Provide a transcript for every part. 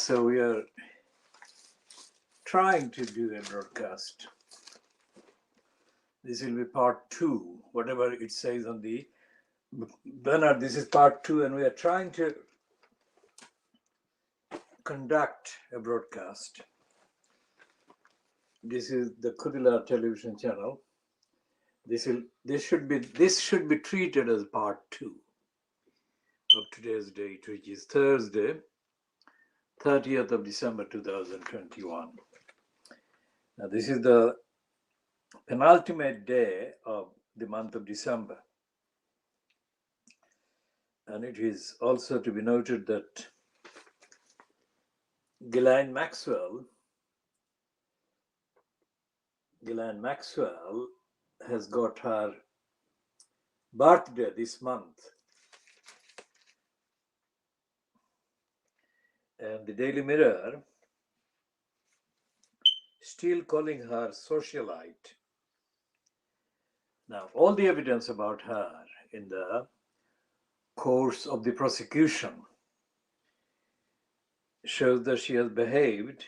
So we are trying to do a broadcast. This will be part 2, whatever it says on the banner. This is part 2, and we are trying to conduct a broadcast. This is the Kudila television channel. This should be treated as part 2 of today's date, which is Thursday, 30th of December 2021. Now this is the penultimate day of the month of December. And it is also to be noted that Ghislaine Maxwell has got her birthday this month. And the Daily Mirror still calling her socialite. Now, all the evidence about her in the course of the prosecution shows that she has behaved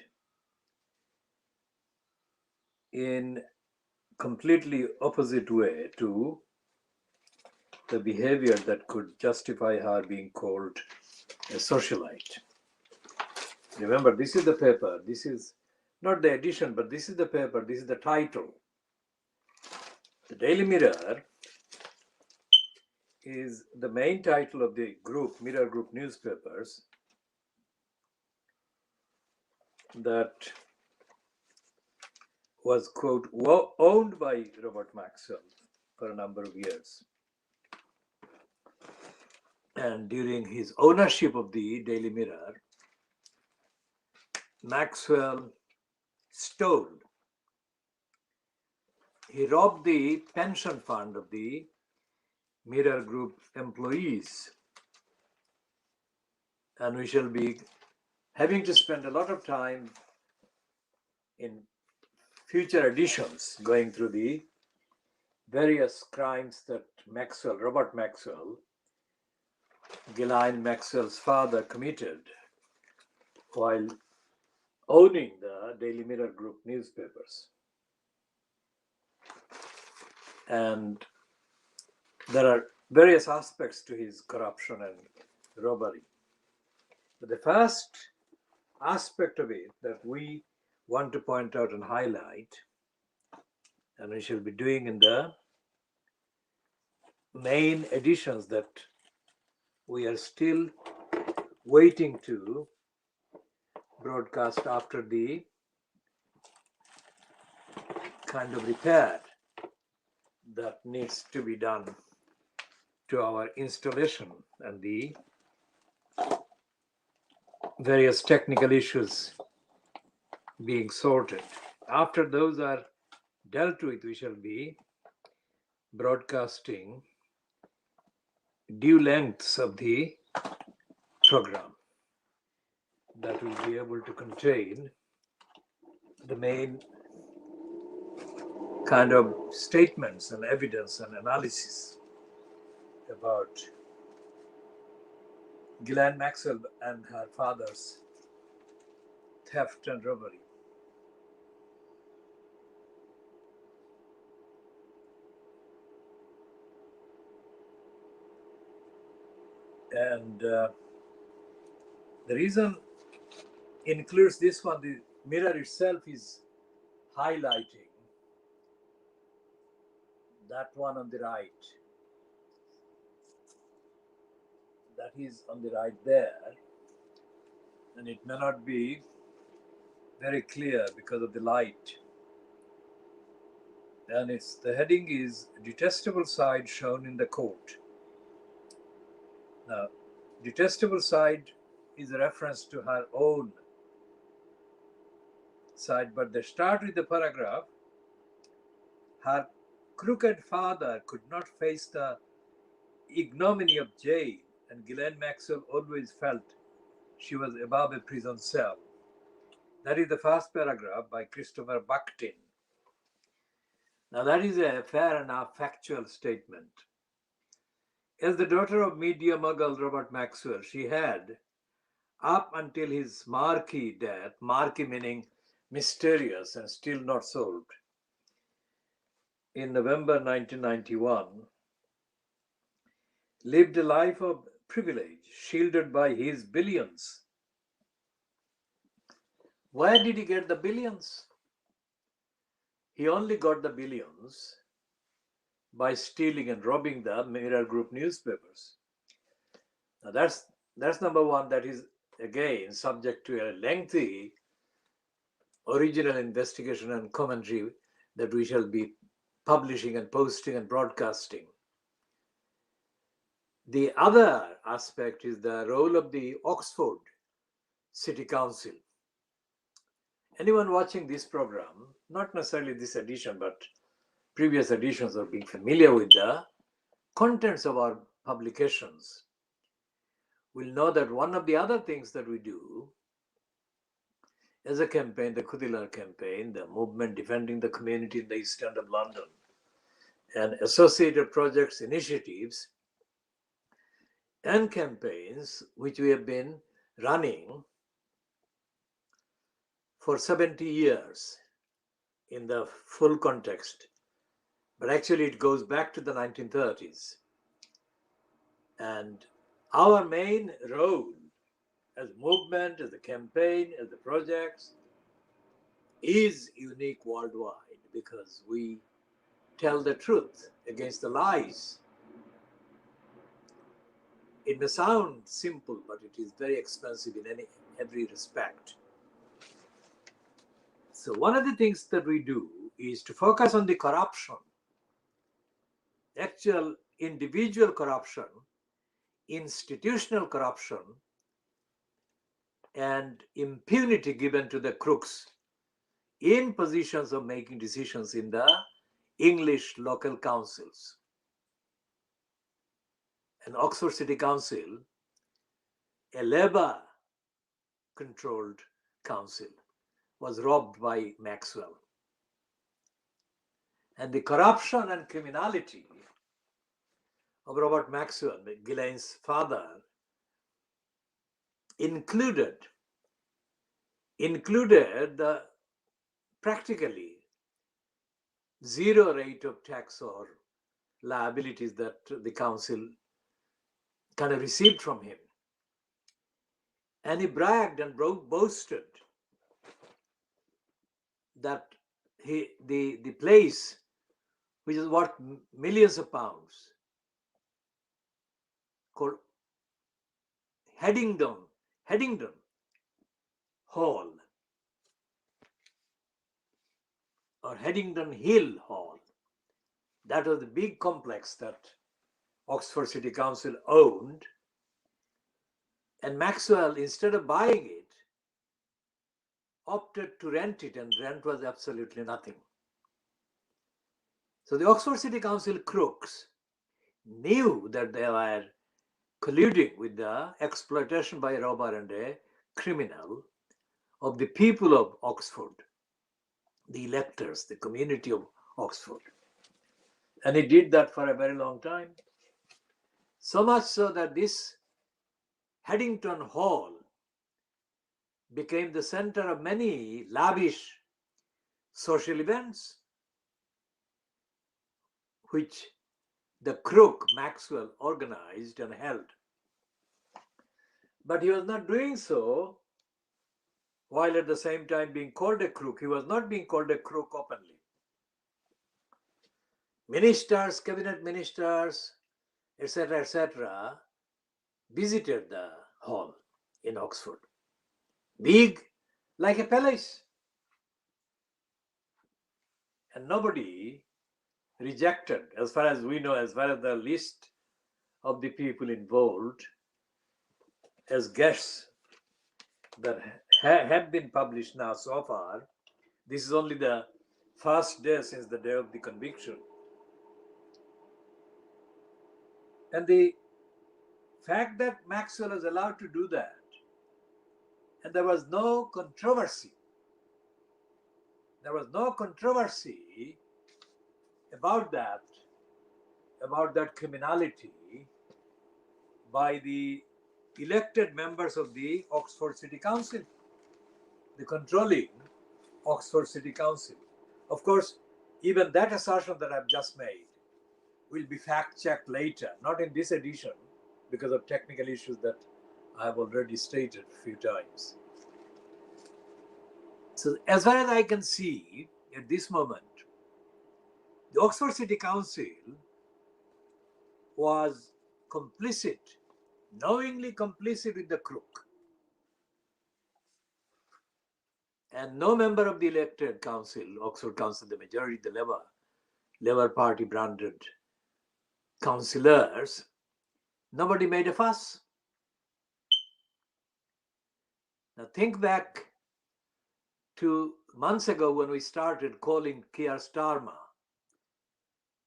in completely opposite way to the behavior that could justify her being called a socialite. Remember, this is the paper. This is not the edition, but this is the paper. This is the title. The Daily Mirror is the main title of the group, Mirror Group newspapers, that was, quote, owned by Robert Maxwell for a number of years. And during his ownership of the Daily Mirror, Maxwell stole. He robbed the pension fund of the Mirror Group employees. And we shall be having to spend a lot of time in future editions going through the various crimes that Robert Maxwell, Ghislaine Maxwell's father, committed while owning the Daily Mirror Group newspapers. And there are various aspects to his corruption and robbery. But the first aspect of it that we want to point out and highlight, and we shall be doing in the main editions that we are still waiting to broadcast after the kind of repair that needs to be done to our installation and the various technical issues being sorted. After those are dealt with, we shall be broadcasting due lengths of the program that will be able to contain the main kind of statements and evidence and analysis about Ghislaine Maxwell and her father's theft and robbery. And the reason includes this one, the Mirror itself is highlighting that one on the right. That is on the right there. And it may not be very clear because of the light. And the heading is Detestable Side Shown in the Court. Now, detestable side is a reference to her own side, but they start with the paragraph. Her crooked father could not face the ignominy of jail, and Ghislaine Maxwell always felt she was above a prison cell. That is the first paragraph by Christopher Bucktin. Now that is a fair enough factual statement. As the daughter of media mogul Robert Maxwell, she had, up until his Marquis death, Marquis meaning mysterious and still not solved, in November 1991, lived a life of privilege, shielded by his billions. Where did he get the billions? He only got the billions by stealing and robbing the Mirror Group newspapers. Now that's number one. That is again subject to a lengthy original investigation and commentary that we shall be publishing and posting and broadcasting. The other aspect is the role of the Oxford City Council. Anyone watching this program, not necessarily this edition, but previous editions, or being familiar with the contents of our publications, will know that one of the other things that we do as a campaign, the Khudilar campaign, the movement defending the community in the East End of London, and associated projects, initiatives, and campaigns which we have been running for 70 years in the full context. But actually it goes back to the 1930s. And our main role as movement, as a campaign, as the projects is unique worldwide because we tell the truth against the lies. It may sound simple, but it is very expensive in every respect. So one of the things that we do is to focus on the corruption, actual individual corruption, institutional corruption, and impunity given to the crooks in positions of making decisions in the English local councils. And Oxford City Council, a Labour-controlled council, was robbed by Maxwell. And the corruption and criminality of Robert Maxwell, Ghislaine's father, included the practically zero rate of tax or liabilities that the council kind of received from him. And he bragged and boasted that the place, which is worth millions of pounds, called Headington Hall or Headington Hill Hall, that was the big complex that Oxford City Council owned. And Maxwell, instead of buying it, opted to rent it, and rent was absolutely nothing. So the Oxford City Council crooks knew that they were colluding with the exploitation by a robber and a criminal of the people of Oxford, the electors, the community of Oxford. And he did that for a very long time. So much so that this Headington Hall became the center of many lavish social events, which the crook Maxwell organized and held. But he was not doing so while at the same time being called a crook. He was not being called a crook openly. Ministers, cabinet ministers, etc., visited the hall in Oxford. Big, like a palace. And nobody rejected, as far as we know, as far as the list of the people involved as guests that have been published now so far. This is only the first day since the day of the conviction. And the fact that Maxwell was allowed to do that, and there was no controversy about that criminality by the elected members of the Oxford City Council, the controlling Oxford City Council. Of course, even that assertion that I've just made will be fact-checked later, not in this edition, because of technical issues that I have already stated a few times. So as far as I can see at this moment, the Oxford City Council was complicit, knowingly complicit with the crook. And no member of the elected council, Oxford Council, the majority, the Labour Party branded councillors, nobody made a fuss. Now think back to months ago when we started calling Keir Starmer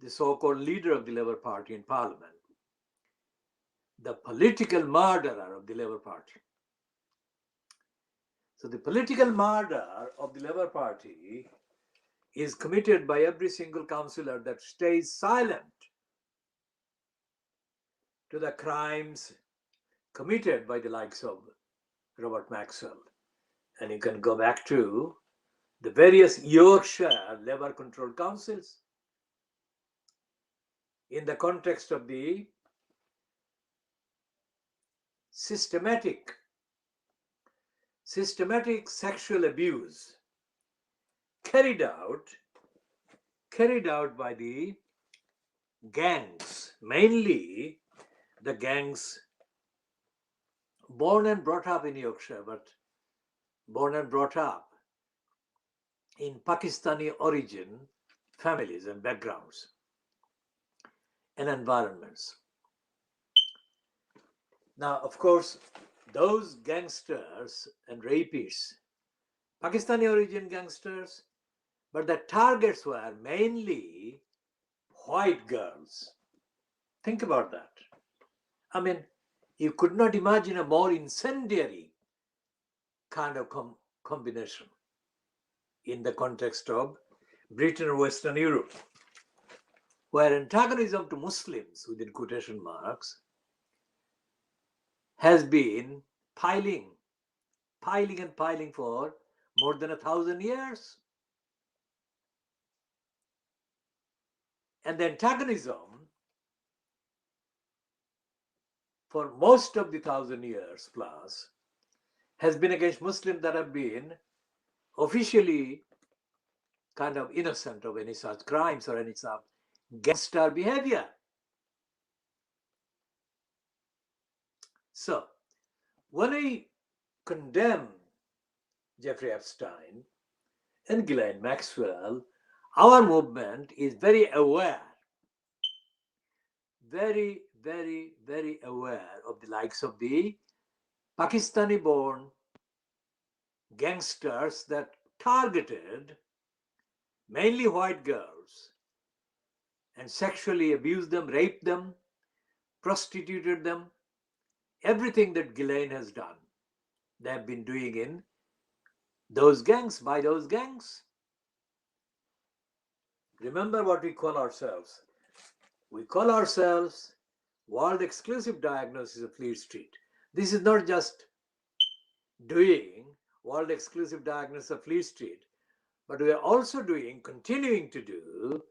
the so-called leader of the Labour Party in Parliament, the political murderer of the Labour Party. So the political murder of the Labour Party is committed by every single councillor that stays silent to the crimes committed by the likes of Robert Maxwell. And you can go back to the various Yorkshire Labour-controlled councils in the context of the systematic sexual abuse carried out by the gangs, mainly the gangs born and brought up in Yorkshire, but born and brought up in Pakistani origin families and backgrounds and environments. Now, of course, those gangsters and rapists, Pakistani origin gangsters, but the targets were mainly white girls. Think about that. I mean, you could not imagine a more incendiary kind of combination in the context of Britain or Western Europe, where antagonism to Muslims, within quotation marks, has been piling for more than 1,000 years. And the antagonism for most of the 1,000 years plus has been against Muslims that have been officially kind of innocent of any such crimes or any such gangster behavior. So, when I condemn Jeffrey Epstein and Ghislaine Maxwell, our movement is very aware, very aware of the likes of the Pakistani-born gangsters that targeted mainly white girls and sexually abused them, raped them, prostituted them, everything that Ghislaine has done. They have been doing in those gangs, by those gangs. Remember what we call ourselves. We call ourselves World Exclusive Diagnosis of Fleet Street. This is not just doing World Exclusive Diagnosis of Fleet Street, but we are also continuing to do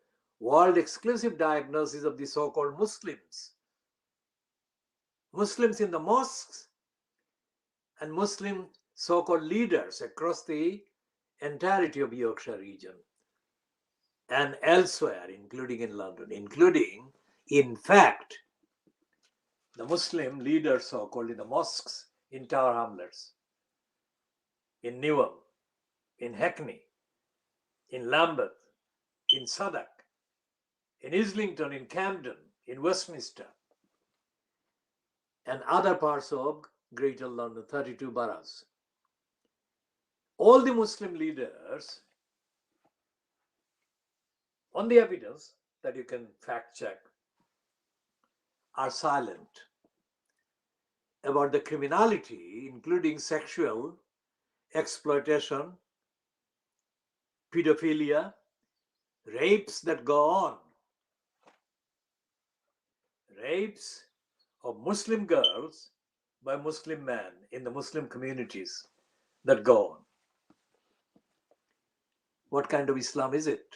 World Exclusive Diagnosis of the so-called Muslims. Muslims in the mosques and Muslim so-called leaders across the entirety of Yorkshire region and elsewhere, including in London, including, in fact, the Muslim leaders so-called in the mosques in Tower Hamlets, in Newham, in Hackney, in Lambeth, in Southwark, in Islington, in Camden, in Westminster, and other parts of Greater London, 32 boroughs. All the Muslim leaders, on the evidence that you can fact check, are silent about the criminality, including sexual exploitation, pedophilia, rapes that go on. Rapes of Muslim girls by Muslim men in the Muslim communities that go on. What kind of Islam is it?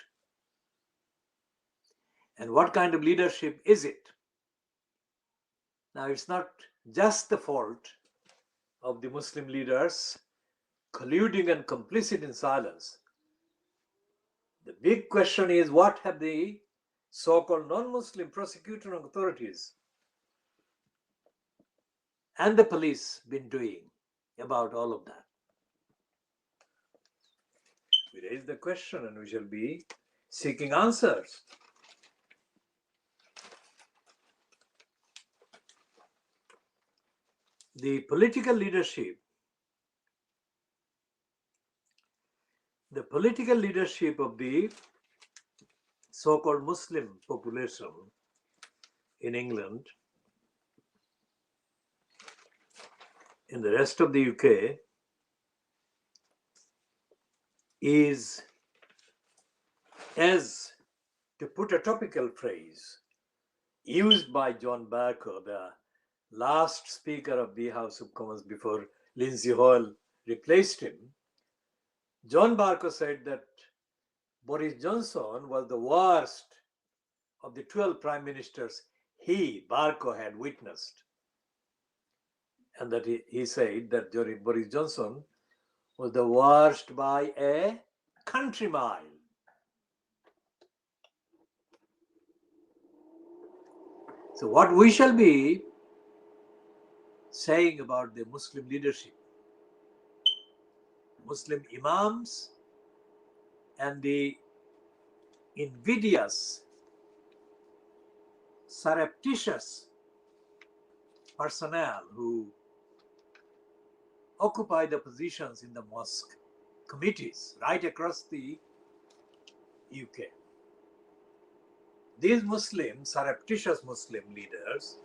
And what kind of leadership is it? Now, it's not just the fault of the Muslim leaders colluding and complicit in silence. The big question is, what have the so-called non-Muslim prosecutor authorities and the police been doing about all of that? We raise the question and we shall be seeking answers. The political leadership of the so-called Muslim population in England, in the rest of the UK, is, as to put a topical phrase used by John Bercow, the last Speaker of the House of Commons before Lindsay Hoyle replaced him. John Bercow said that Boris Johnson was the worst of the 12 prime ministers Bercow had witnessed. And that he said that Boris Johnson was the worst by a country mile. So what we shall be saying about the Muslim leadership, Muslim imams and the invidious, surreptitious personnel who occupy the positions in the mosque committees right across the UK. These surreptitious Muslim leaders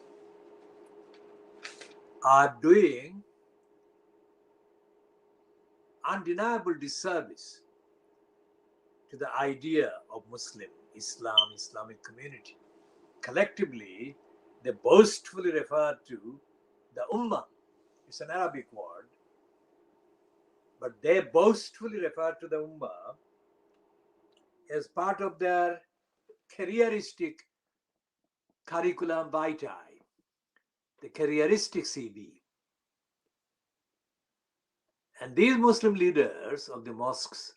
are doing undeniable disservice to the idea of Muslim Islam, Islamic community. Collectively, they boastfully refer to the Ummah. It's an Arabic word, but they boastfully refer to the Ummah as part of their careeristic curriculum vitae, the careeristic CV. And these Muslim leaders of the mosques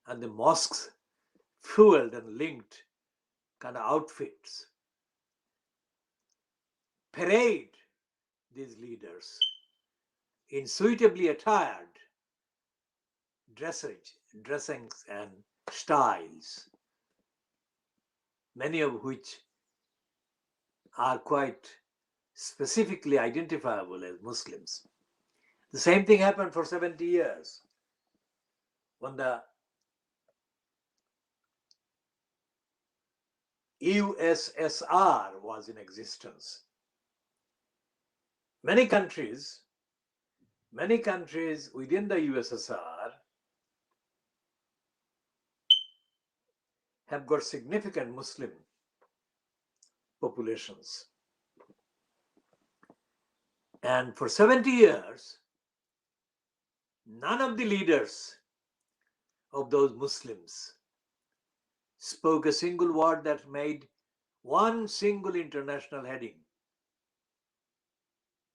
and the mosques fueled and linked kind of outfits parade these leaders in suitably attired dressings and styles, many of which are quite specifically identifiable as Muslims. The same thing happened for 70 years when the USSR was in existence. Many countries within the USSR have got significant Muslim populations. And for 70 years, none of the leaders of those Muslims spoke a single word that made one single international heading.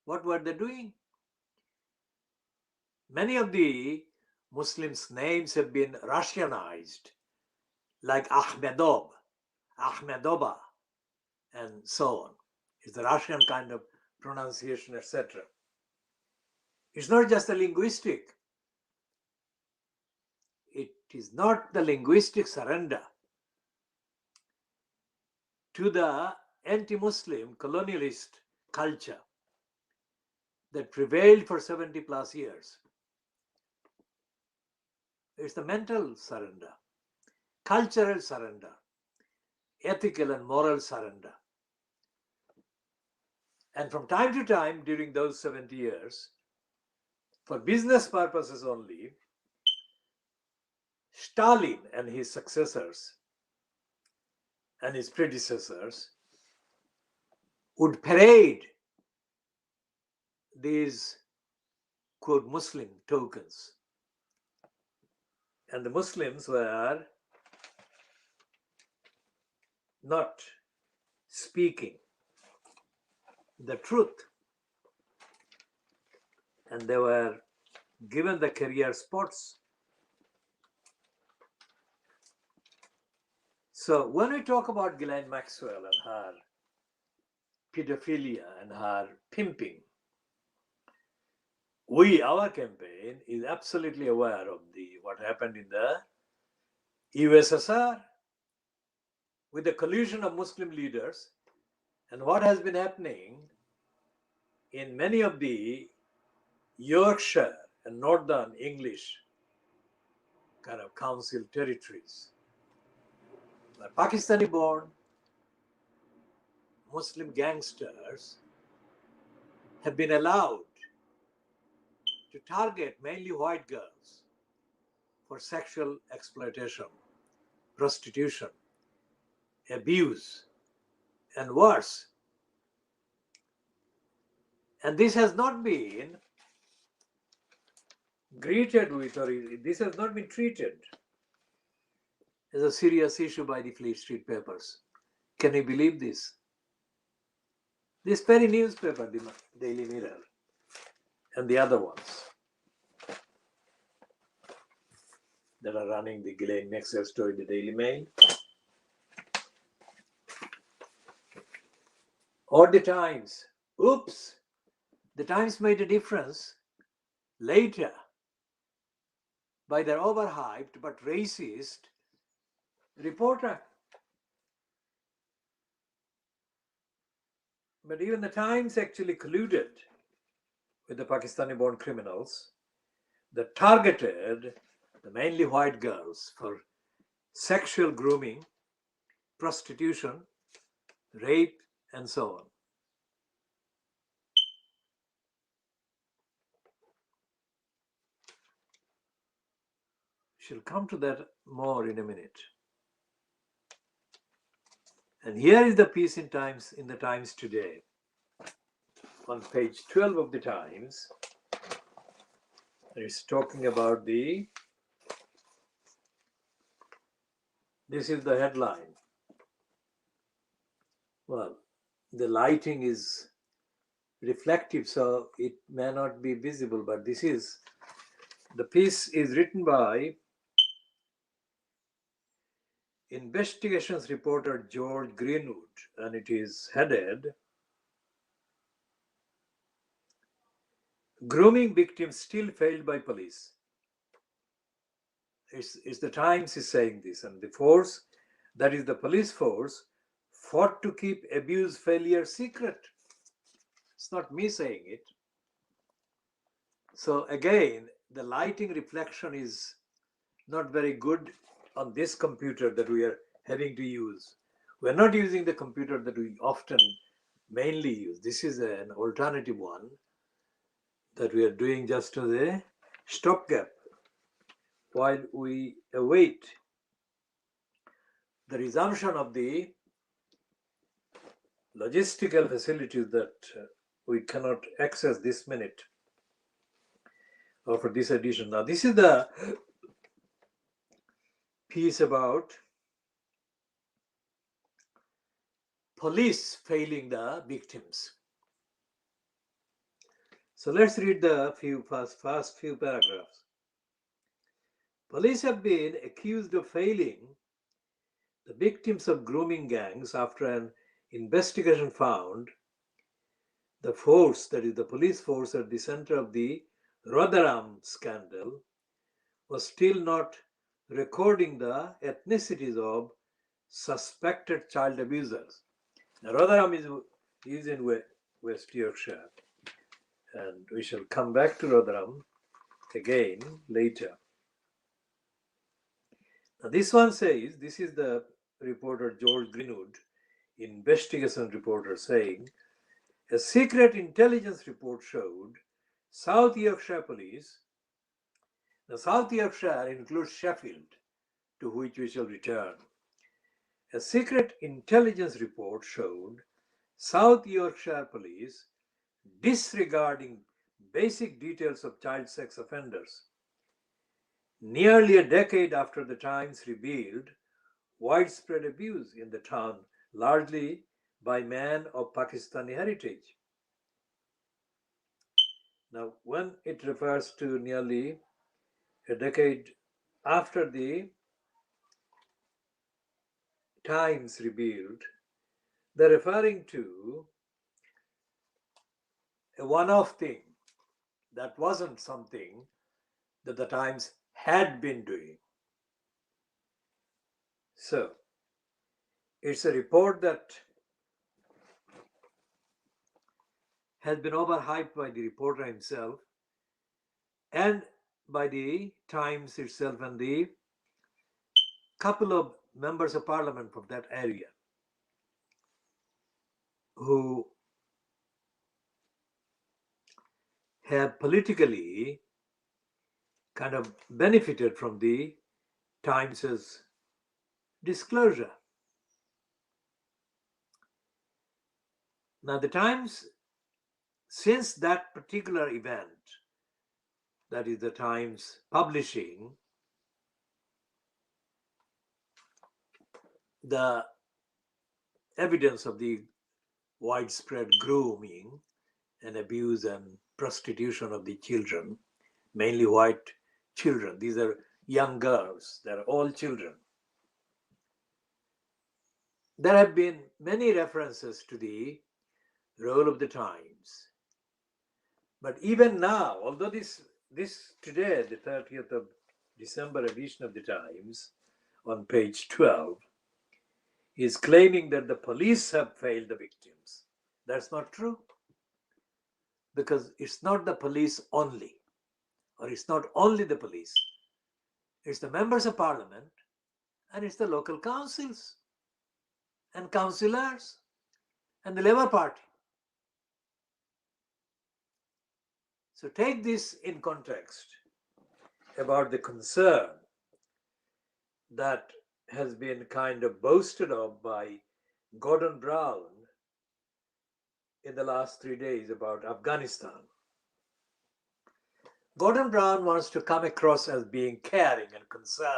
What were they doing? Many of the Muslims' names have been Russianized, like Ahmedov, Ahmedova, and so on. It's the Russian kind of pronunciation, etc. It's not just a linguistic. It is not the linguistic surrender to the anti-Muslim colonialist culture that prevailed for 70 plus years. It's the mental surrender, cultural surrender, ethical and moral surrender. And from time to time during those 70 years, for business purposes only, Stalin and his successors and his predecessors would parade these quote Muslim tokens. And the Muslims were not speaking the truth, and they were given the career spots. So when we talk about Ghislaine Maxwell and her pedophilia and her pimping, our campaign is absolutely aware of what happened in the USSR with the collusion of Muslim leaders and what has been happening in many of the Yorkshire and Northern English kind of council territories. Pakistani-born Muslim gangsters have been allowed to target mainly white girls for sexual exploitation, prostitution, abuse, and worse. And this has not been greeted with, or this has not been treated as a serious issue by the Fleet Street papers. Can you believe this? This very newspaper, the Daily Mirror, and the other ones that are running the Ghislaine Maxwell story, the Daily Mail, or the Times. Oops, the Times made a difference later by their overhyped but racist reporter. But even the Times actually colluded with the Pakistani-born criminals that targeted the mainly white girls for sexual grooming, prostitution, rape, and so on. She'll come to that more in a minute. And here is the piece in the Times today. On page 12 of the Times, it's talking about this is the headline. Well, the lighting is reflective, so it may not be visible, but the piece is written by investigations reporter George Greenwood, and it is headed, "Grooming Victims Still Failed by Police." It's the Times is saying this, and the force, that is the police force, fought to keep abuse failure secret. It's not me saying it. So again, the lighting reflection is not very good on this computer that we are having to use. We're not using the computer that we often mainly use. This is an alternative one that we are doing just as a stopgap while we await the resumption of the logistical facilities that we cannot access this minute or for this edition. Now, this is the piece about police failing the victims. So let's read the first few paragraphs. Police have been accused of failing the victims of grooming gangs after an investigation found the force, that is the police force at the center of the Rotherham scandal, was still not recording the ethnicities of suspected child abusers. Now, Rotherham is in West Yorkshire, and we shall come back to Rotherham again later. Now, this one says, this is the reporter George Greenwood, investigation reporter, saying, a secret intelligence report showed South Yorkshire police, the South Yorkshire includes Sheffield, to which we shall return. A secret intelligence report showed South Yorkshire police disregarding basic details of child sex offenders. Nearly a decade after the Times revealed widespread abuse in the town, largely by men of Pakistani heritage. Now, when it refers to nearly a decade after the Times revealed, they're referring to a one off thing that wasn't something that the Times had been doing. So, it's a report that has been overhyped by the reporter himself and by the Times itself and the couple of members of parliament from that area who have politically kind of benefited from the Times's disclosure. Now, the Times, since that particular event, that is the Times publishing the evidence of the widespread grooming and abuse and prostitution of the children, mainly white children. These are young girls, they're all children. There have been many references to the role of the Times. But even now, although this today, the 30th of December edition of the Times, on page 12, is claiming that the police have failed the victims. That's not true. Because it's not the police only, or it's not only the police. It's the members of parliament, and it's the local councils and councillors and the Labour Party. So take this in context about the concern that has been kind of boasted of by Gordon Brown in the last 3 days about Afghanistan. Gordon Brown wants to come across as being caring and concerned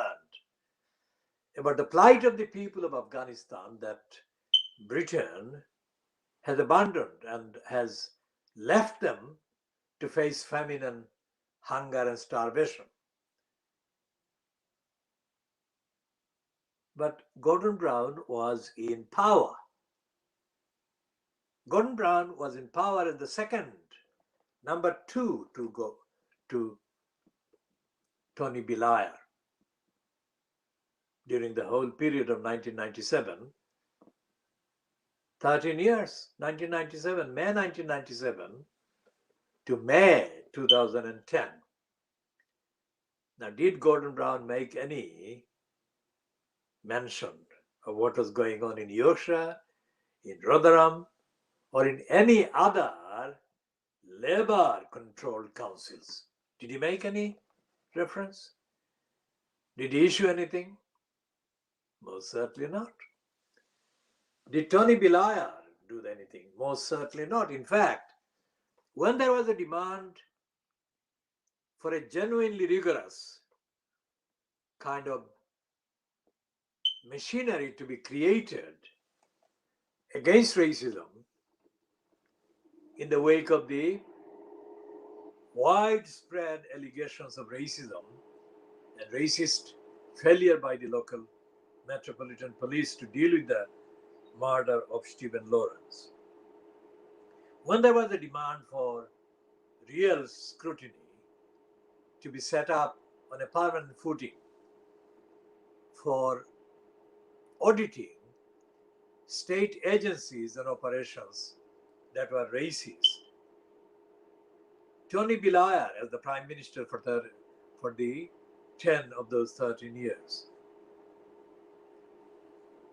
about the plight of the people of Afghanistan that Britain has abandoned and has left them to face famine and hunger and starvation. But Gordon Brown was in power. Gordon Brown was in power as the second, number 2 to go to Tony Blair during the whole period of 1997. 13 years, 1997, May 1997 to May 2010. Now, did Gordon Brown make any mention of what was going on in Yorkshire, in Rotherham, or in any other Labour-controlled councils? Did he make any reference? Did he issue anything? Most certainly not. Did Tony Blair do anything? Most certainly not. In fact, when there was a demand for a genuinely rigorous kind of machinery to be created against racism in the wake of the widespread allegations of racism and racist failure by the local Metropolitan Police to deal with the murder of Stephen Lawrence. When there was a demand for real scrutiny to be set up on a permanent footing for auditing state agencies and operations that were racist, Tony Blair as the Prime Minister for the 10 of those 13 years,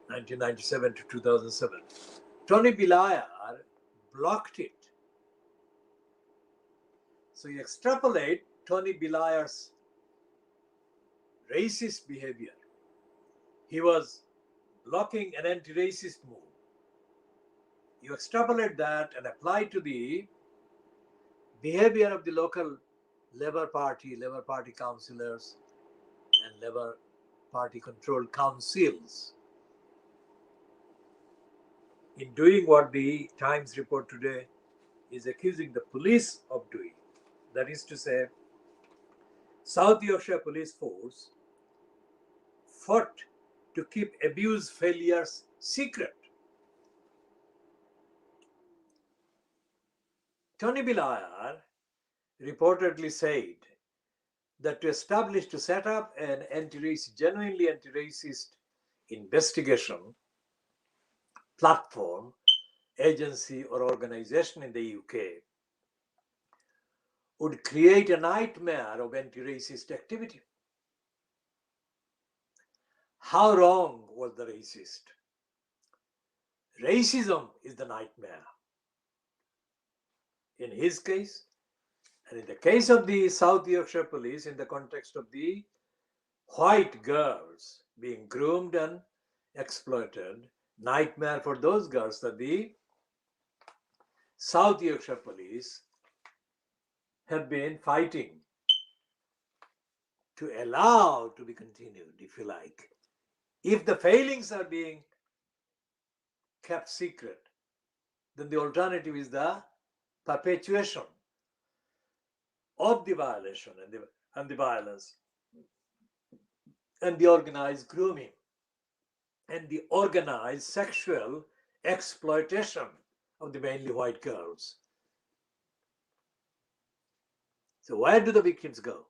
1997 to 2007, Tony Blair blocked it. So you extrapolate Tony Blair's racist behavior. He was blocking an anti-racist move. You extrapolate that and apply to the behavior of the local Labour Party councillors, and Labour Party controlled councils in doing what the Times report today is accusing the police of doing. That is to say, South Yorkshire Police Force fought to keep abuse failures secret. Tony Blair reportedly said that to set up an genuinely anti-racist investigation platform, agency or organization in the UK would create a nightmare of anti-racist activity. How wrong was the racist? Racism is the nightmare. In his case, and in the case of the South Yorkshire Police, in the context of the white girls being groomed and exploited, nightmare for those girls that the South Yorkshire Police have been fighting to allow to be continued, if you like. If the failings are being kept secret, then the alternative is the perpetuation of the violation and the violence and the organized grooming and the organized sexual exploitation of the mainly white girls. So where do the victims go?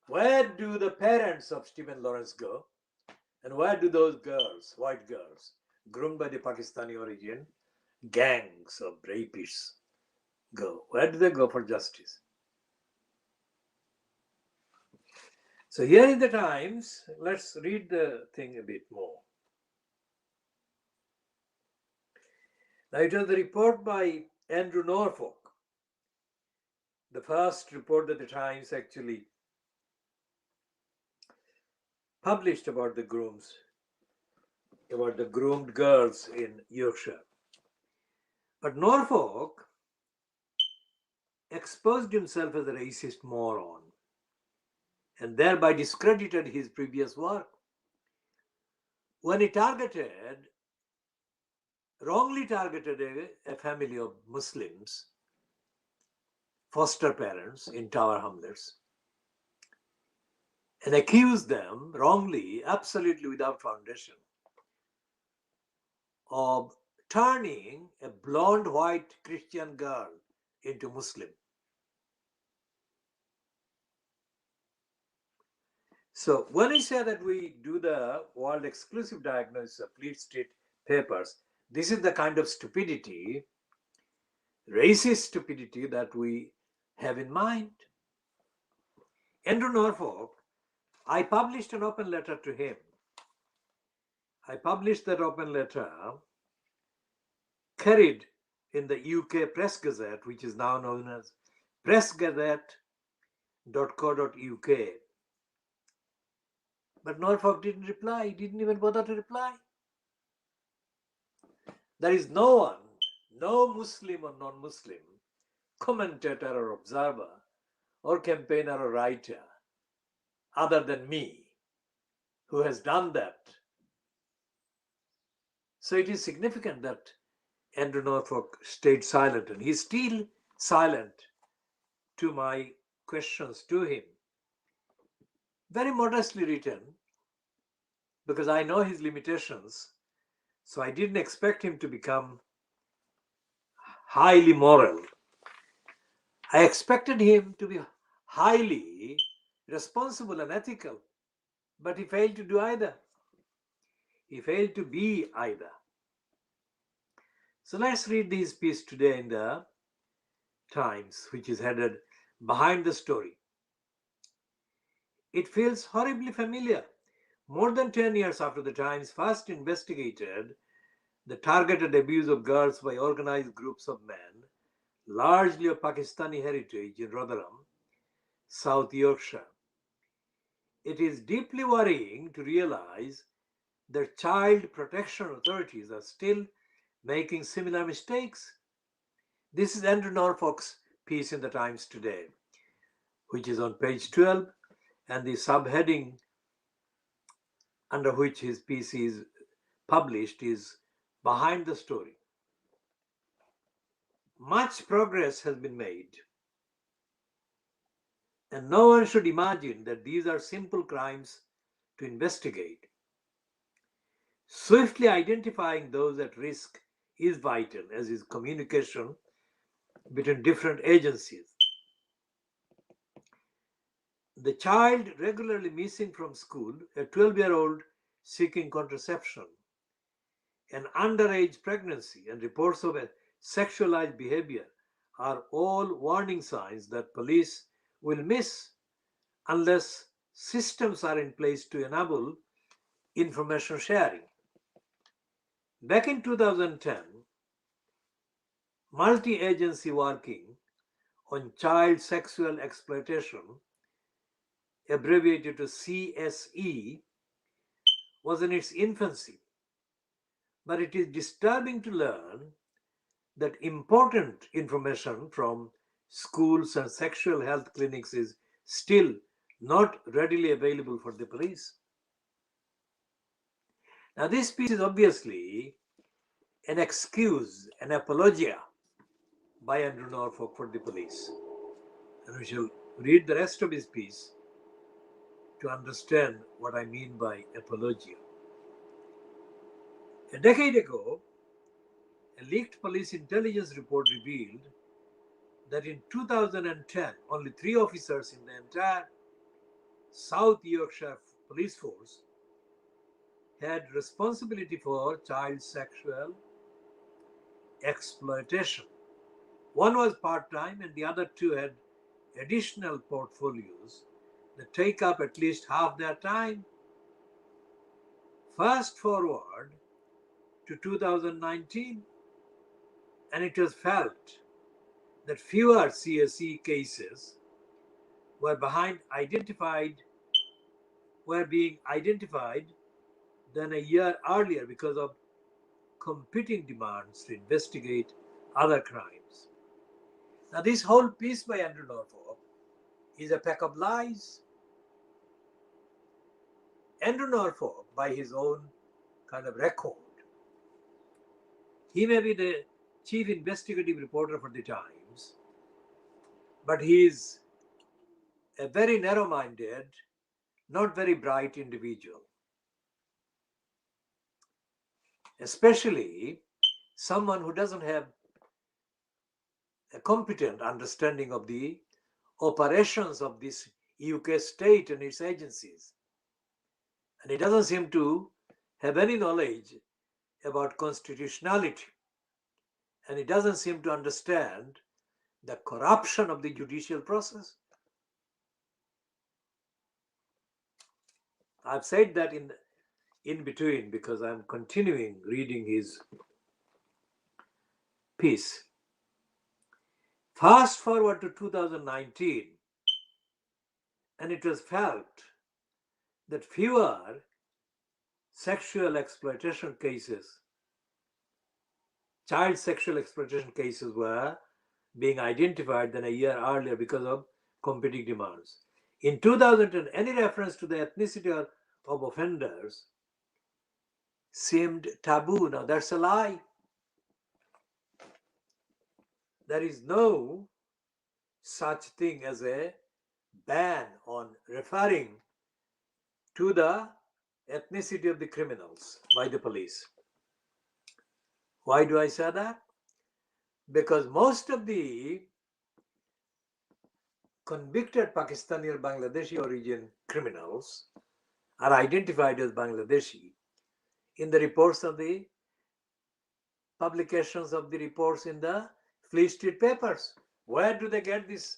Where do the parents of Stephen Lawrence go? And where do those girls, white girls, groomed by the Pakistani origin, gangs of rapists go? Where do they go for justice? So here in the Times, let's read the thing a bit more. Now it was the report by Andrew Norfolk, the first report that the Times actually published about the groomed girls in Yorkshire. But Norfolk exposed himself as a racist moron and thereby discredited his previous work when he wrongly targeted a family of Muslims, foster parents in Tower Hamlets, and accused them wrongly, absolutely without foundation, of turning a blonde white Christian girl into Muslim. So when I say that we do the world exclusive diagnosis of Fleet Street papers, this is the kind of stupidity, racist stupidity that we have in mind. Andrew Norfolk, I published an open letter to him. I published that open letter, carried in the UK Press Gazette, which is now known as pressgazette.co.uk. But Norfolk didn't reply. He didn't even bother to reply. There is no one, no Muslim or non-Muslim, commentator or observer or campaigner or writer other than me who has done that. So it is significant that Andrew Norfolk stayed silent, and he's still silent to my questions to him. Very modestly written, because I know his limitations, so I didn't expect him to become highly moral. I expected him to be highly responsible and ethical, but he failed to do either. He failed to be either. So let's read this piece today in the Times, which is headed Behind the Story. It feels horribly familiar. More than 10 years after the Times first investigated the targeted abuse of girls by organized groups of men, largely of Pakistani heritage in Rotherham, South Yorkshire, it is deeply worrying to realize that child protection authorities are still making similar mistakes. This is Andrew Norfolk's piece in the Times today, which is on page 12, and the subheading under which his piece is published is Behind the Story. Much progress has been made, and no one should imagine that these are simple crimes to investigate. Swiftly identifying those at risk is vital, as is communication between different agencies. The child regularly missing from school, a 12-year-old seeking contraception, an underage pregnancy, and reports of a sexualized behavior are all warning signs that police will miss unless systems are in place to enable information sharing. Back in 2010, multi-agency working on child sexual exploitation, abbreviated to CSE, was in its infancy. But it is disturbing to learn that important information from schools and sexual health clinics is still not readily available for the police. Now, this piece is obviously an excuse, an apologia by Andrew Norfolk for the police. And we shall read the rest of his piece to understand what I mean by apologia. A decade ago, a leaked police intelligence report revealed that in 2010, only 3 officers in the entire South Yorkshire police force had responsibility for child sexual exploitation. One was part-time and the other 2 had additional portfolios that take up at least half their time. Fast forward to 2019, and it was felt that fewer CSE cases were being identified than a year earlier because of competing demands to investigate other crimes. Now, this whole piece by Andrew Norfolk is a pack of lies. Andrew Norfolk, by his own kind of record, he may be the chief investigative reporter for the Times, but he is a very narrow-minded, not very bright individual. Especially someone who doesn't have a competent understanding of the operations of this UK state and its agencies. And he doesn't seem to have any knowledge about constitutionality. And he doesn't seem to understand the corruption of the judicial process. I've said that in between because I'm continuing reading his piece. Fast forward to 2019, and it was felt that fewer sexual exploitation cases, child sexual exploitation cases were being identified than a year earlier because of competing demands. In 2010, any reference to the ethnicity of offenders seemed taboo. Now that's a lie. There is no such thing as a ban on referring to the ethnicity of the criminals by the police. Why do I say that? Because most of the convicted Pakistani or Bangladeshi origin criminals are identified as Bangladeshi in the reports of the publications of the reports in the Fleet Street papers. Where do they get this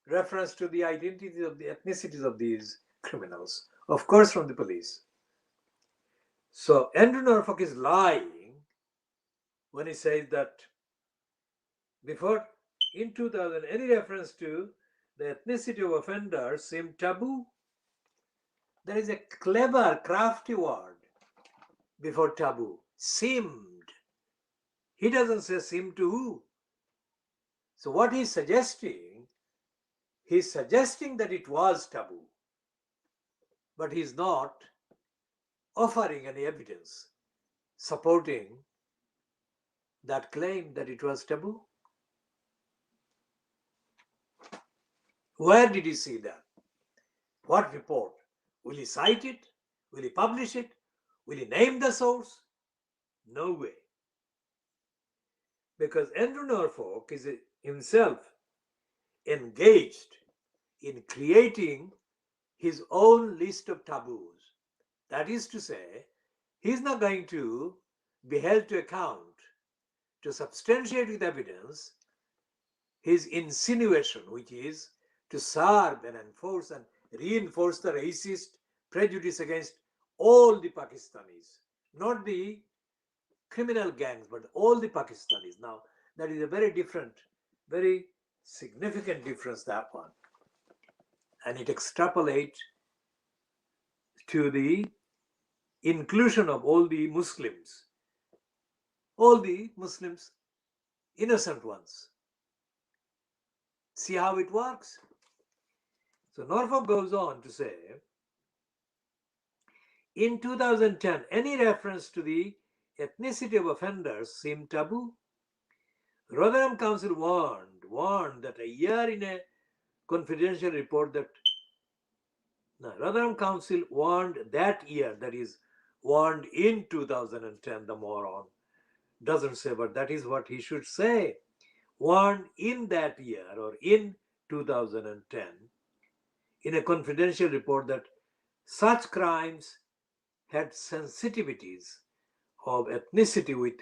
reference to the identity of the ethnicities of these criminals? Of course, from the police. So Andrew Norfolk is lying when he says that before in 2000, any reference to the ethnicity of offenders seemed taboo. There is a clever, crafty word before taboo. Seemed. He doesn't say seemed to who. So what he's suggesting that it was taboo, but he's not offering any evidence supporting that claim that it was taboo. Where did he see that? What report? Will he cite it? Will he publish it? Will he name the source? No way. Because Andrew Norfolk is himself engaged in creating his own list of taboos. That is to say, he's not going to be held to account to substantiate with evidence his insinuation, which is to serve and enforce and reinforce the racist prejudice against all the Pakistanis, not the criminal gangs, but all the Pakistanis. Now, that is a very different, very significant difference, that one. And it extrapolates to the inclusion of all the Muslims, innocent ones. See how it works? So Norfolk goes on to say, in 2010, any reference to the ethnicity of offenders seemed taboo. Rotherham Council warned that a year in a confidential report that Rotherham Council warned that year, that is, warned in 2010, the moron doesn't say, but that is what he should say. Warned in that year or in 2010 in a confidential report that such crimes had sensitivities of ethnicity with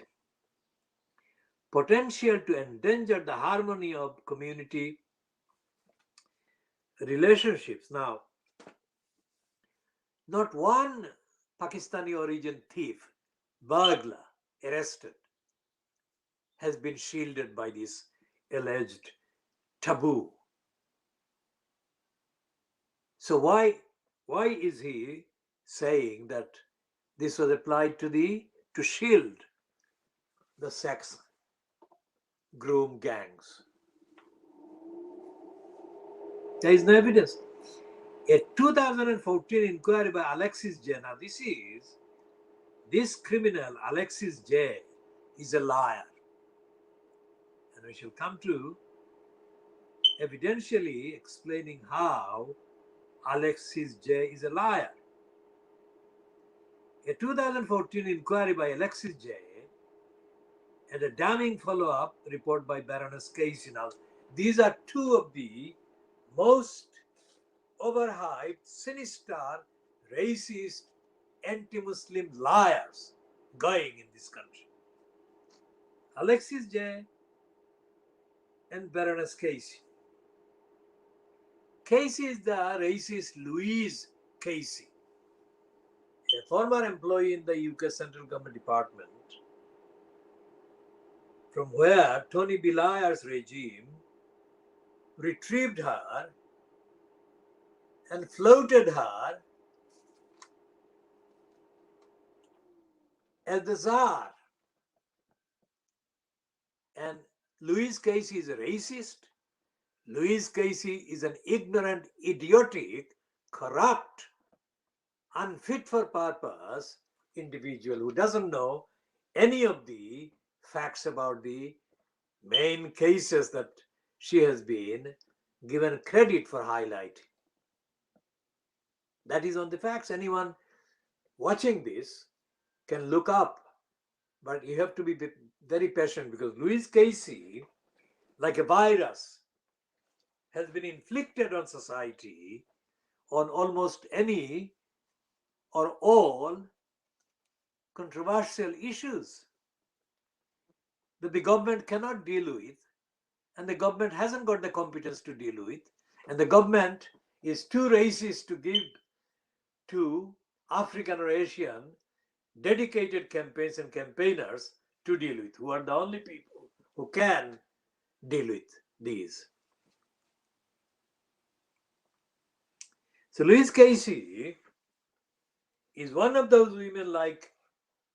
potential to endanger the harmony of community relationships. Now, not one Pakistani origin thief, burglar, arrested has been shielded by this alleged taboo. So why is he saying that this was applied to shield the sex groom gangs? There is no evidence. A 2014 inquiry by Alexis J. Now this criminal Alexis J. is a liar. And we shall come to evidentially explaining how Alexis J. is a liar. A 2014 inquiry by Alexis J. and a damning follow-up report by Baroness Casey. Now, these are two of the most overhyped, sinister, racist, anti-Muslim liars going in this country. Alexis J. and Baroness Casey. Casey is the racist Louise Casey, a former employee in the UK Central Government Department, from where Tony Blair's regime retrieved her and floated her as the Tsar. And Louise Casey is a racist. Louise Casey is an ignorant, idiotic, corrupt, unfit for purpose individual who doesn't know any of the facts about the main cases that she has been given credit for highlighting. That is on the facts. Anyone watching this can look up, but you have to be very patient because Louise Casey, like a virus, has been inflicted on society on almost any or all controversial issues that the government cannot deal with, and the government hasn't got the competence to deal with, and the government is too racist to give to African or Asian dedicated campaigns and campaigners to deal with, who are the only people who can deal with these. So Louise Casey is one of those women like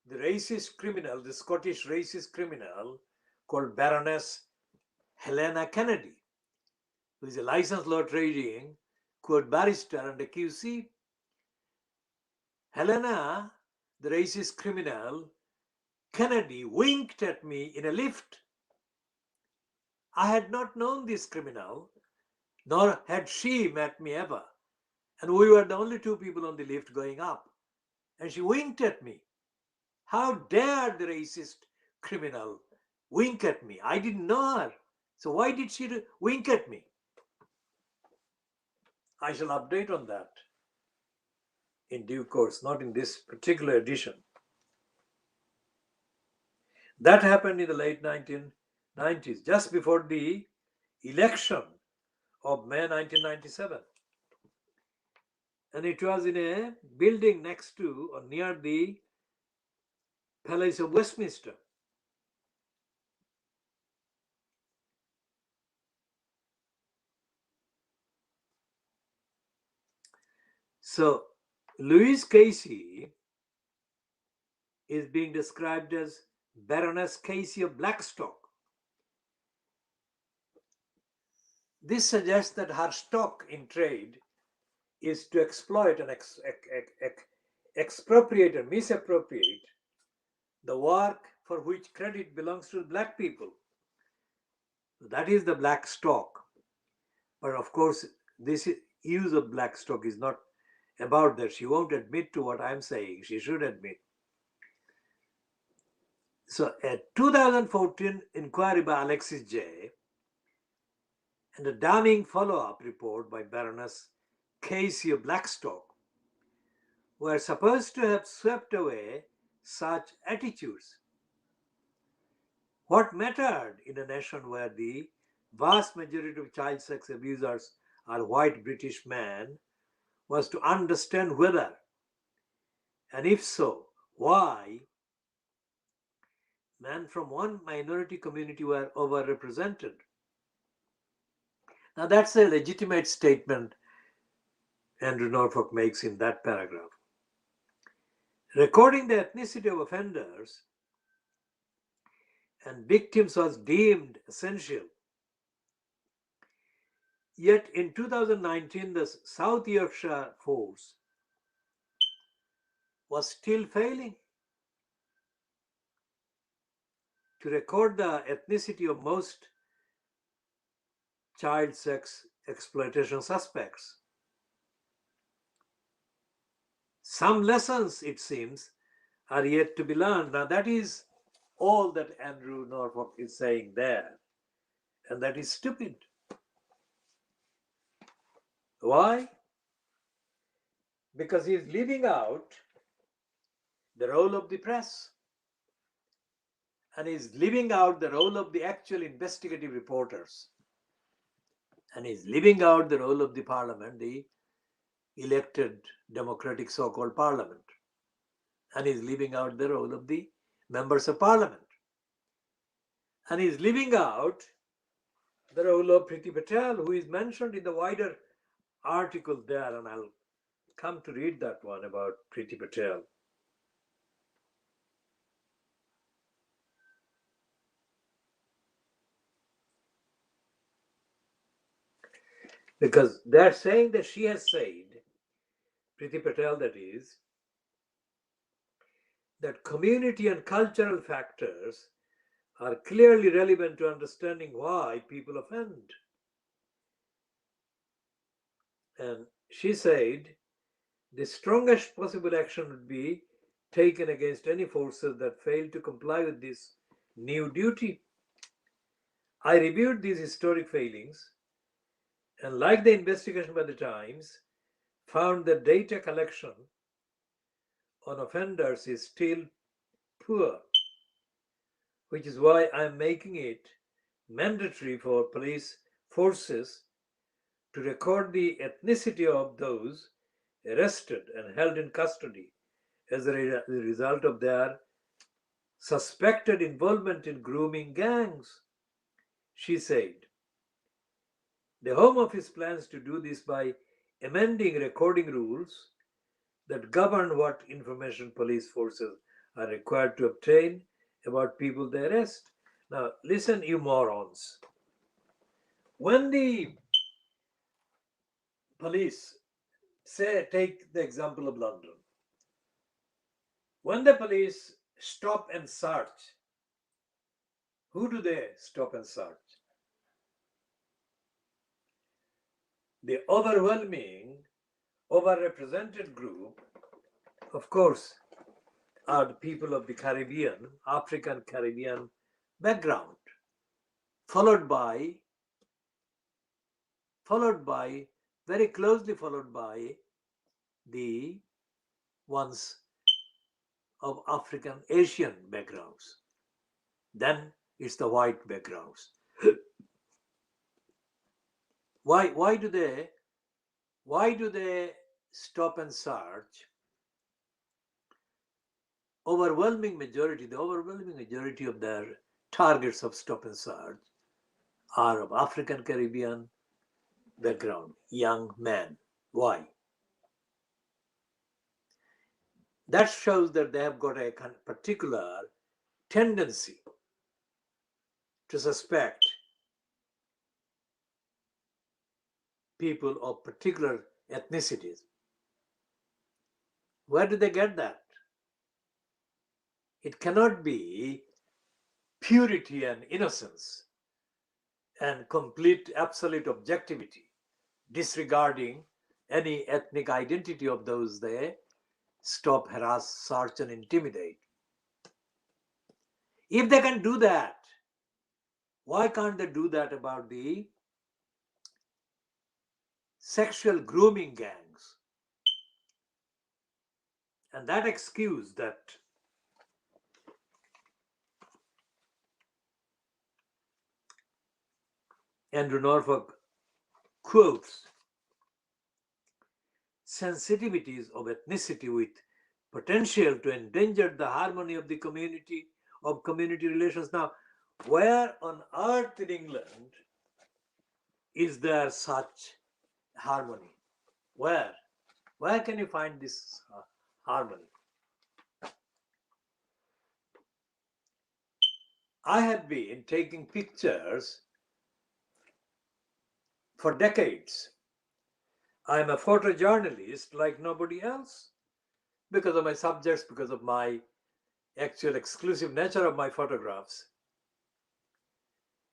the racist criminal, the Scottish racist criminal called Baroness Helena Kennedy, who is a licensed law trading court barrister and a QC. Helena, the racist criminal, Kennedy winked at me in a lift. I had not known this criminal, nor had she met me ever. And we were the only two people on the lift going up. And she winked at me. How dared the racist criminal wink at me? I didn't know her. So why did she wink at me? I shall update on that in due course, not in this particular edition. That happened in the late 1990s, just before the election of May 1997. And it was in a building next to or near the Palace of Westminster. So, Louise Casey is being described as Baroness Casey of Blackstock. This suggests that her stock in trade is to exploit and expropriate and misappropriate the work for which credit belongs to black people. That is the black stock. But of course, this use of black stock is not about that. She won't admit to what I'm saying. She should admit. So a 2014 inquiry by Alexis J. and a damning follow-up report by Baroness Casey of Blackstock were supposed to have swept away such attitudes. What mattered in a nation where the vast majority of child sex abusers are white British men was to understand whether, and if so, why, men from one minority community were overrepresented. Now that's a legitimate statement Andrew Norfolk makes in that paragraph. Recording the ethnicity of offenders and victims was deemed essential. Yet in 2019, the South Yorkshire force was still failing to record the ethnicity of most child sex exploitation suspects. Some lessons, it seems, are yet to be learned. Now, that is all that Andrew Norfolk is saying there, and that is stupid. Why? Because he is leaving out the role of the press, and is leaving out the role of the actual investigative reporters, and is leaving out the role of the parliament, the elected democratic so-called parliament, and is leaving out the role of the members of parliament, and is leaving out the role of Priti Patel, who is mentioned in the wider article there, and I'll come to read that one about Priti Patel. Because they're saying that she has said, Priti Patel that is, that community and cultural factors are clearly relevant to understanding why people offend. And she said, the strongest possible action would be taken against any forces that fail to comply with this new duty. I reviewed these historic failings and, like the investigation by the Times, found that data collection on offenders is still poor, which is why I am making it mandatory for police forces to record the ethnicity of those arrested and held in custody as a result of their suspected involvement in grooming gangs. She said, the Home Office plans to do this by amending recording rules that govern what information police forces are required to obtain about people they arrest. Now, listen, you morons. When the police, say, take the example of London, when the police stop and search, who do they stop and search? The overwhelming, overrepresented group, of course, are the people of the Caribbean, African Caribbean background, followed by, very closely followed by the ones of African Asian backgrounds. Then it's the white backgrounds. Why do they stop and search? The overwhelming majority of their targets of stop and search are of African Caribbean background, young men. Why? That shows that they have got a particular tendency to suspect people of particular ethnicities. Where do they get that? It cannot be purity and innocence and complete absolute objectivity, disregarding any ethnic identity of those they stop, harass, search, and intimidate. If they can do that, why can't they do that about the sexual grooming gangs? And that excuse that Andrew Norfolk quotes, sensitivities of ethnicity with potential to endanger the harmony of the community, of community relations. Now, where on earth in England is there such harmony? Where can you find this harmony? I have been taking pictures for decades. I am a photojournalist like nobody else because of my subjects, because of my actual exclusive nature of my photographs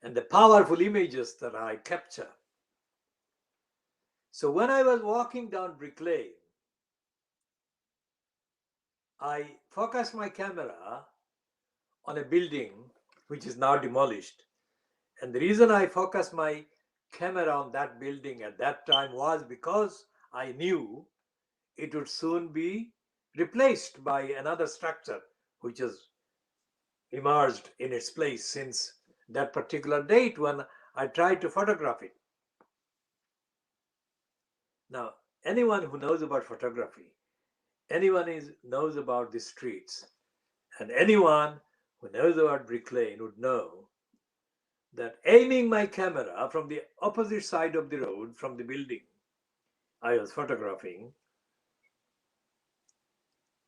and the powerful images that I capture. So when I was walking down Brick Lane, I focused my camera on a building which is now demolished. And the reason I focused my camera on that building at that time was because I knew it would soon be replaced by another structure which has emerged in its place since that particular date when I tried to photograph it. Now, anyone who knows about photography, knows about the streets, and anyone who knows about Brick Lane would know that aiming my camera from the opposite side of the road from the building I was photographing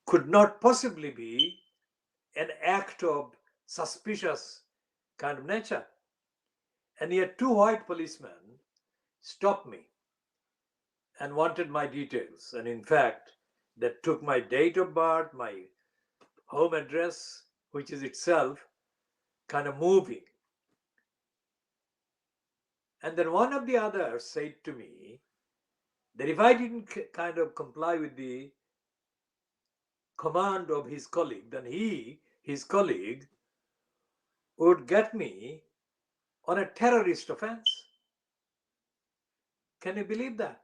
could not possibly be an act of suspicious kind of nature. And yet two white policemen stopped me and wanted my details. And in fact, they took my date of birth, my home address, which is itself kind of moving. And then one of the others said to me that if I didn't kind of comply with the command of his colleague, then his colleague, would get me on a terrorist offense. Can you believe that?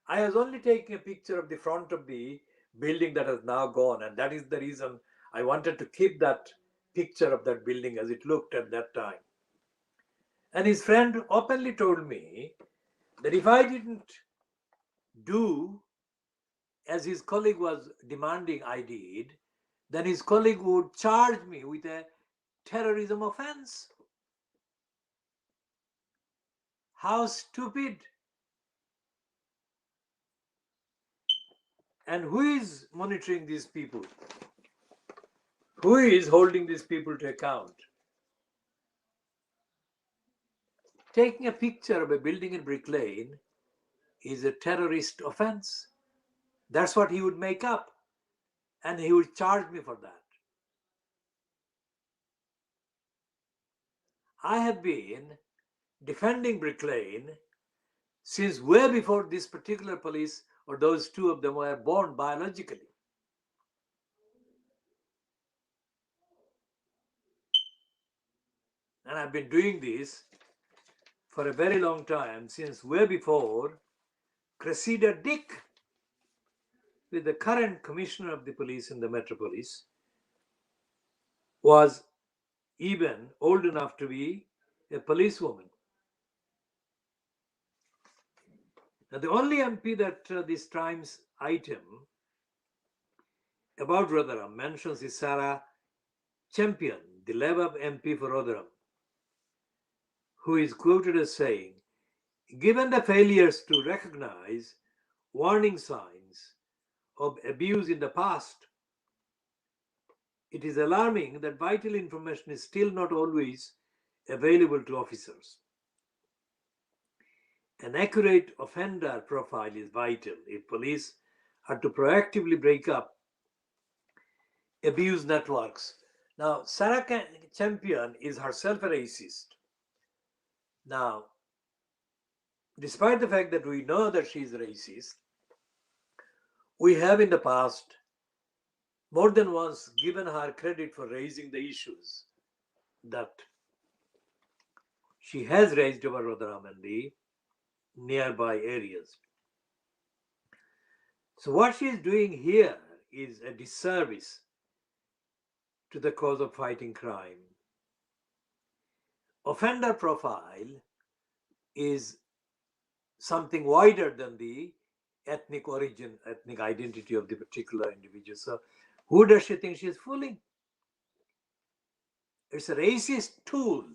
I was only taking a picture of the front of the building that has now gone, and that is the reason I wanted to keep that picture of that building as it looked at that time. And his friend openly told me that if I didn't do as his colleague was demanding I did, then his colleague would charge me with a terrorism offense. How stupid. And who is monitoring these people? Who is holding these people to account? taking a picture of a building in Brick Lane is a terrorist offense. That's what he would make up, and he would charge me for that. I have been defending Brick Lane since way before this particular police or those two of them were born biologically. And I've been doing this for a very long time, since way before Cressida Dick, with the current commissioner of the police in the Metropolis, was even old enough to be a policewoman. Now, the only MP that this Times item about Rotherham mentions is Sarah Champion, the Labour MP for Rotherham, who is quoted as saying, given the failures to recognize warning signs of abuse in the past, it is alarming that vital information is still not always available to officers. An accurate offender profile is vital if police are to proactively break up abuse networks. Now, Sarah Champion is herself a racist. Now, despite the fact that we know that she is racist, we have in the past more than once given her credit for raising the issues that she has raised over Rotherham and the nearby areas. So what she is doing here is a disservice to the cause of fighting crime. Offender profile is something wider than the ethnic origin, ethnic identity of the particular individual. So who does she think she is fooling? It's a racist tool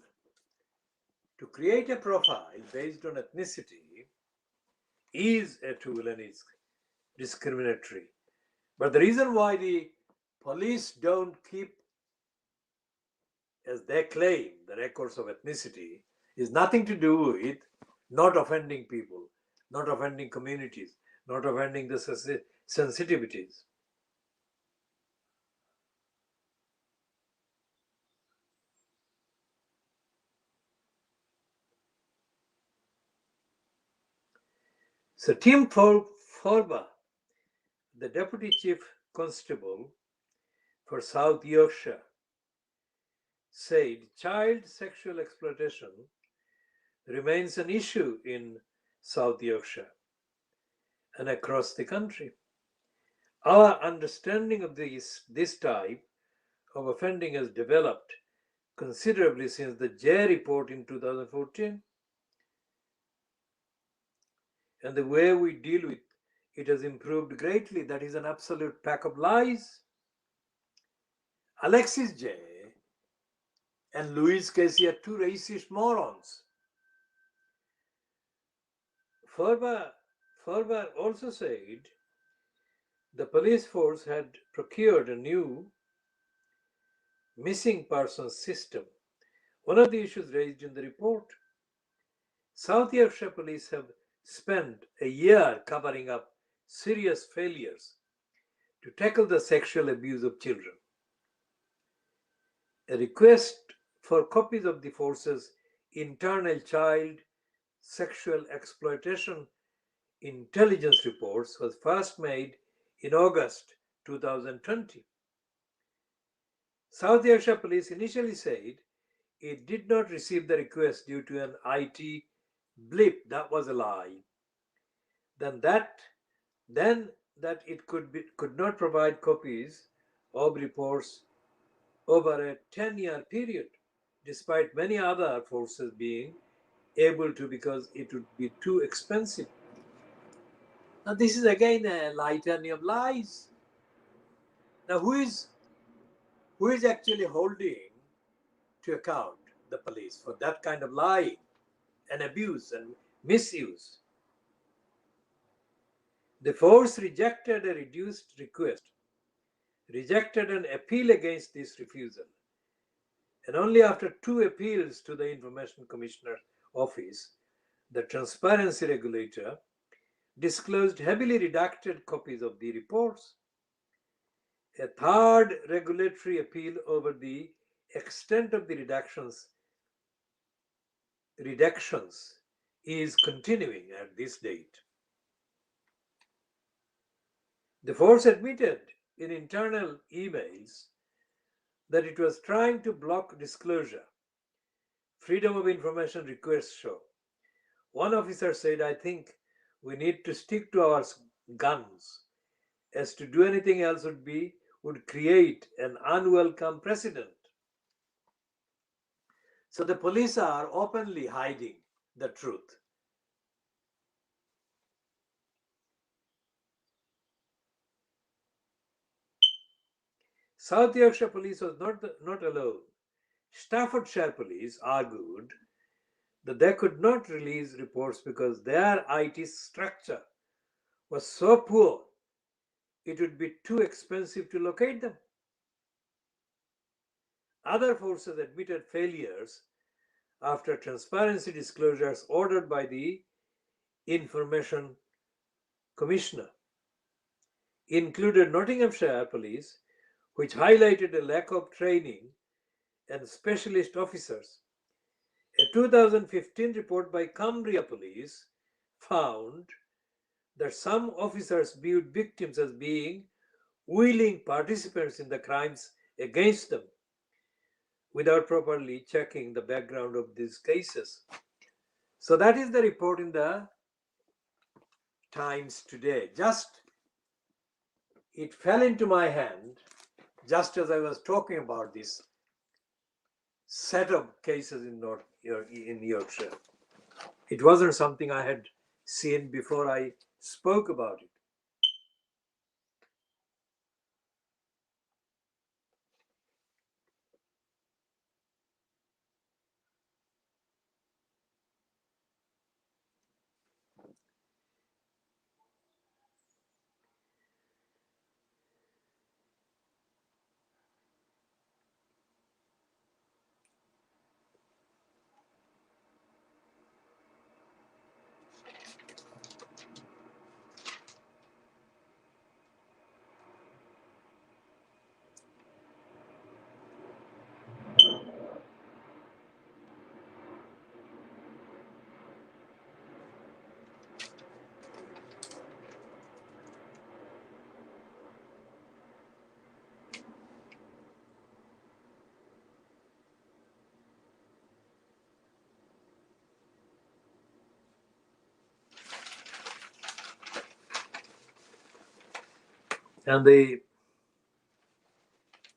to create a profile based on ethnicity is a tool and is discriminatory. But the reason why the police don't keep, as they claim, the records of ethnicity is nothing to do with not offending people, not offending communities, not offending the sensitivities. So Tim Forba, the Deputy Chief Constable for South Yorkshire, said child sexual exploitation remains an issue in South Yorkshire and across the country. Our understanding of this type of offending has developed considerably since the Jay report in 2014. And the way we deal with it has improved greatly. That is an absolute pack of lies. Alexis Jay and Louise Casey are two racist morons. Ferber also said the police force had procured a new missing persons system. One of the issues raised in the report. South Yorkshire police have spent a year covering up serious failures to tackle the sexual abuse of children. A request for copies of the force's internal child sexual exploitation intelligence reports was first made in August 2020. South Yorkshire Police initially said it did not receive the request due to an IT blip. That was a lie. Then that it could not provide copies of reports over a 10-year period, despite many other forces being able to, because it would be too expensive. Now this is again a litany of lies. Now who is actually holding to account the police for that kind of lying and abuse and misuse? The force rejected a reduced request, rejected an appeal against this refusal, And only after two appeals to the Information Commissioner Office, the transparency regulator disclosed heavily redacted copies of the reports. A third regulatory appeal over the extent of the redactions is continuing at this date. The force admitted in internal emails that it was trying to block disclosure. Freedom of information requests show. One officer said, I think we need to stick to our guns, as to do anything else would create an unwelcome precedent. So the police are openly hiding the truth. South Yorkshire Police was not alone. Staffordshire Police argued that they could not release reports because their IT structure was so poor it would be too expensive to locate them. Other forces admitted failures after transparency disclosures ordered by the Information Commissioner included Nottinghamshire Police, which highlighted a lack of training and specialist officers. A 2015 report by Cumbria Police found that some officers viewed victims as being willing participants in the crimes against them without properly checking the background of these cases. So that is the report in the Times today. Just it fell into my hand just as I was talking about this set of cases in Yorkshire. It wasn't something I had seen before I spoke about it. And the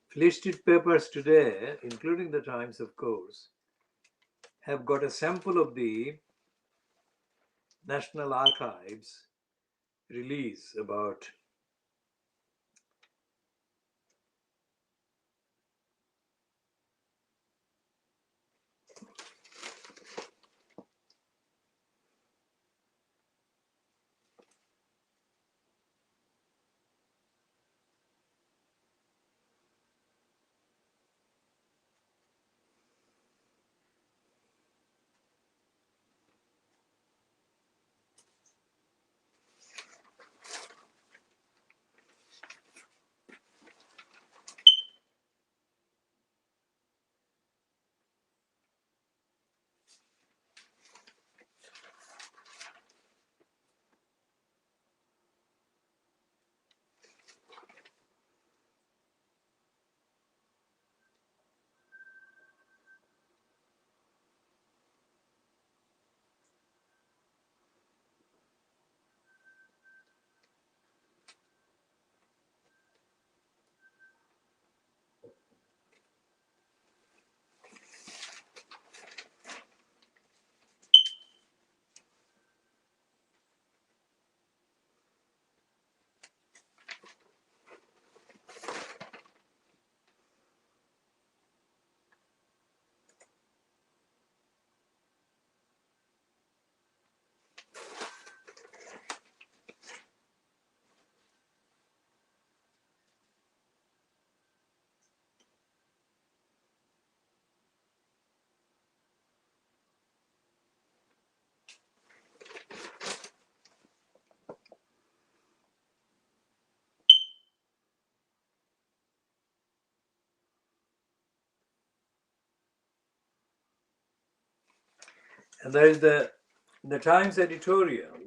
Fleet Street papers today, including the Times, of course, have got a sample of the National Archives release about And there is the Times editorial.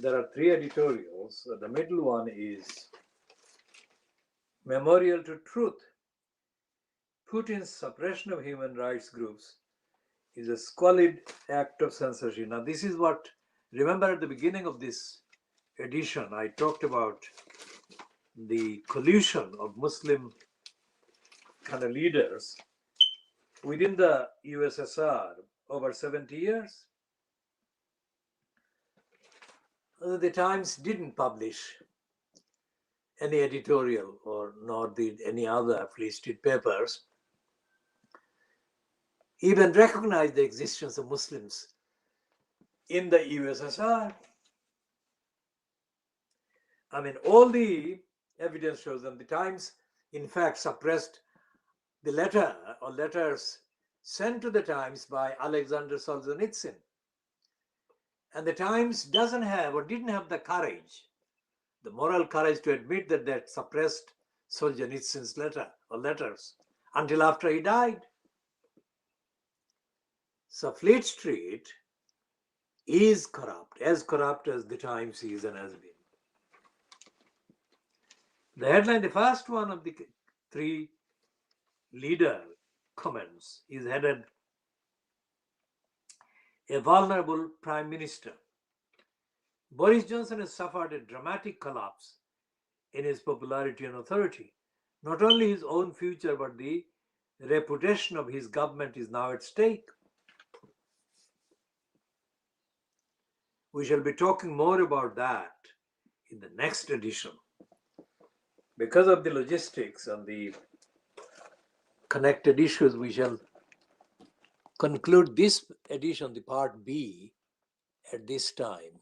There are 3 editorials. The middle one is Memorial to Truth. Putin's suppression of human rights groups is a squalid act of censorship. Now, this is what, remember at the beginning of this edition, I talked about the collusion of Muslim kind of leaders within the USSR over 70 years. The Times didn't publish any editorial, or nor did any other Free Street papers even recognize the existence of Muslims in the USSR. I mean, all the evidence shows that the Times, in fact, suppressed the letter or letters sent to the Times by Alexander Solzhenitsyn. And the Times doesn't have, or didn't have, the courage, the moral courage to admit that they suppressed Solzhenitsyn's letter or letters until after he died. So Fleet Street is corrupt as the Times is and has been. The headline, the first one of the 3 leader comments, is headed "A Vulnerable Prime Minister." Boris Johnson has suffered a dramatic collapse in his popularity and authority. Not only his own future, but the reputation of his government is now at stake. We shall be talking more about that in the next edition. Because of the logistics and the connected issues, we shall conclude this edition, the part B, at this time.